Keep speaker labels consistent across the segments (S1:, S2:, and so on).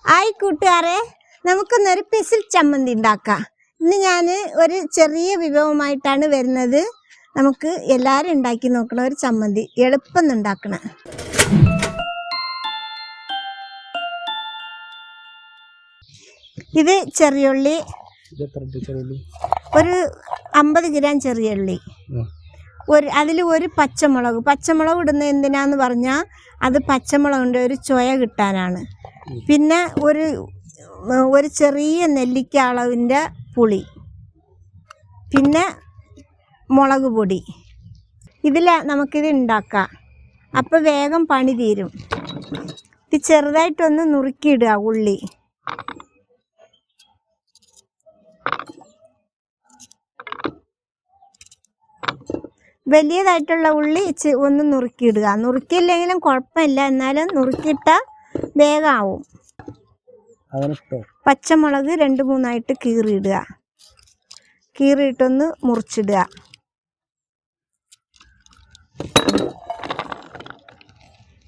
S1: ആയി കൂട്ടുകാരെ, നമുക്കൊന്നൊരു പെസിൽ ചമ്മന്തി ഉണ്ടാക്കാം. ഇന്ന് ഞാൻ ഒരു ചെറിയ വിഭവമായിട്ടാണ് വരുന്നത്. നമുക്ക് എല്ലാവരും ഉണ്ടാക്കി നോക്കണം ഒരു ചമ്മന്തി, എളുപ്പം ഉണ്ടാക്കണം. ഇത് ചെറിയുള്ളി, ഒരു 50 ഗ്രാം ചെറിയുള്ളി, അതിൽ ഒരു പച്ചമുളക് ഇടുന്നത് എന്തിനാന്ന് പറഞ്ഞാൽ അത് പച്ചമുളകിൻ്റെ ഒരു ചൊയ കിട്ടാനാണ്. പിന്നെ ഒരു ചെറിയ നെല്ലിക്ക അളവിൻ്റെ പുളി, പിന്നെ മുളക് പൊടി. ഇതിൽ നമുക്കിത് ഉണ്ടാക്കാം. അപ്പോൾ വേഗം പണി തീരും. ഇത് ചെറുതായിട്ടൊന്ന് നുറുക്കിയിടുക ഉള്ളി. വലിയതായിട്ടുള്ള ഉള്ളി ഒന്ന് നുറുക്കിയിടുക. നുറുക്കിയില്ലെങ്കിലും കുഴപ്പമില്ല, എന്നാലും നുറുക്കിയിട്ടാൽ വേഗമാവും. പച്ചമുളക് 2-3 കീറിയിടുക. കീറിയിട്ടൊന്ന് മുറിച്ചിടുക.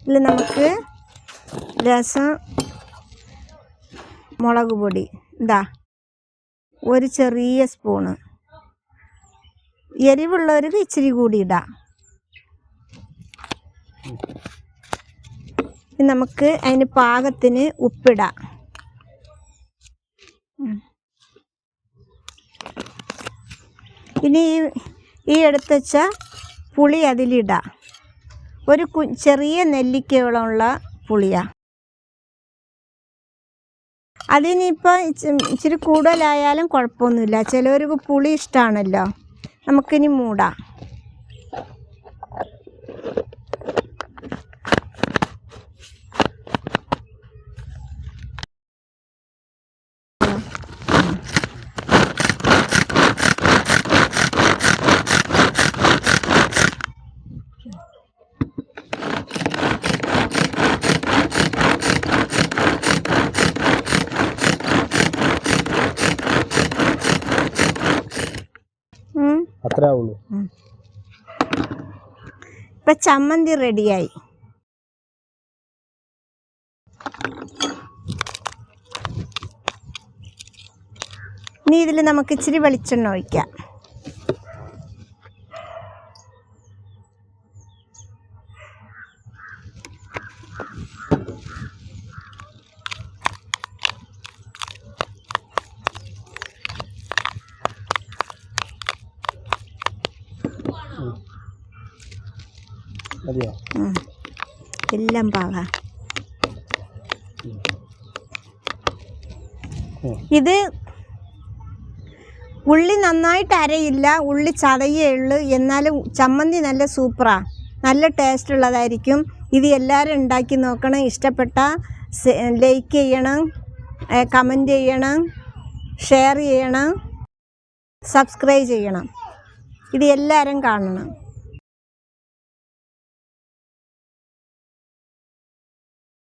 S1: ഇതിൽ നമുക്ക് രസം മുളക് പൊടി ഒരു ചെറിയ സ്പൂണ്, എരിവുള്ളവർക്ക് ഇച്ചിരി കൂടി ഇടാം. നമുക്ക് അതിന് പാകത്തിന് ഉപ്പിടാം. ഇനി ഈ എടുത്ത് വെച്ച പുളി അതിലിടാം. ഒരു ചെറിയ നെല്ലിക്കയോളമുള്ള പുളിയാണ്. അതിനിപ്പോൾ ഇച്ചിരി കൂടുതലായാലും കുഴപ്പമൊന്നുമില്ല. ചിലവർക്ക് പുളി ഇഷ്ടമാണല്ലോ. നമുക്കിനി മൂടാം. ഇപ്പം ചമ്മന്തി റെഡിയായി. ഇനി ഇതിൽ നമുക്ക് ഇച്ചിരി വെളിച്ചെണ്ണ ഒഴിക്കാം. എല്ലാം പാകാം. ഇത് ഉള്ളി നന്നായിട്ട് അരയില്ല, ഉള്ളി ചതയേ ഉള്ളൂ. എന്നാലും ചമ്മന്തി നല്ല സൂപ്പറാണ്, നല്ല ടേസ്റ്റ് ഉള്ളതായിരിക്കും. ഇത് എല്ലാവരും ഉണ്ടാക്കി നോക്കണം. ഇഷ്ടപ്പെട്ട ലൈക്ക് ചെയ്യണം, കമൻറ്റ് ചെയ്യണം, ഷെയർ ചെയ്യണം, സബ്സ്ക്രൈബ് ചെയ്യണം. ഇത് എല്ലാവരും കാണണം.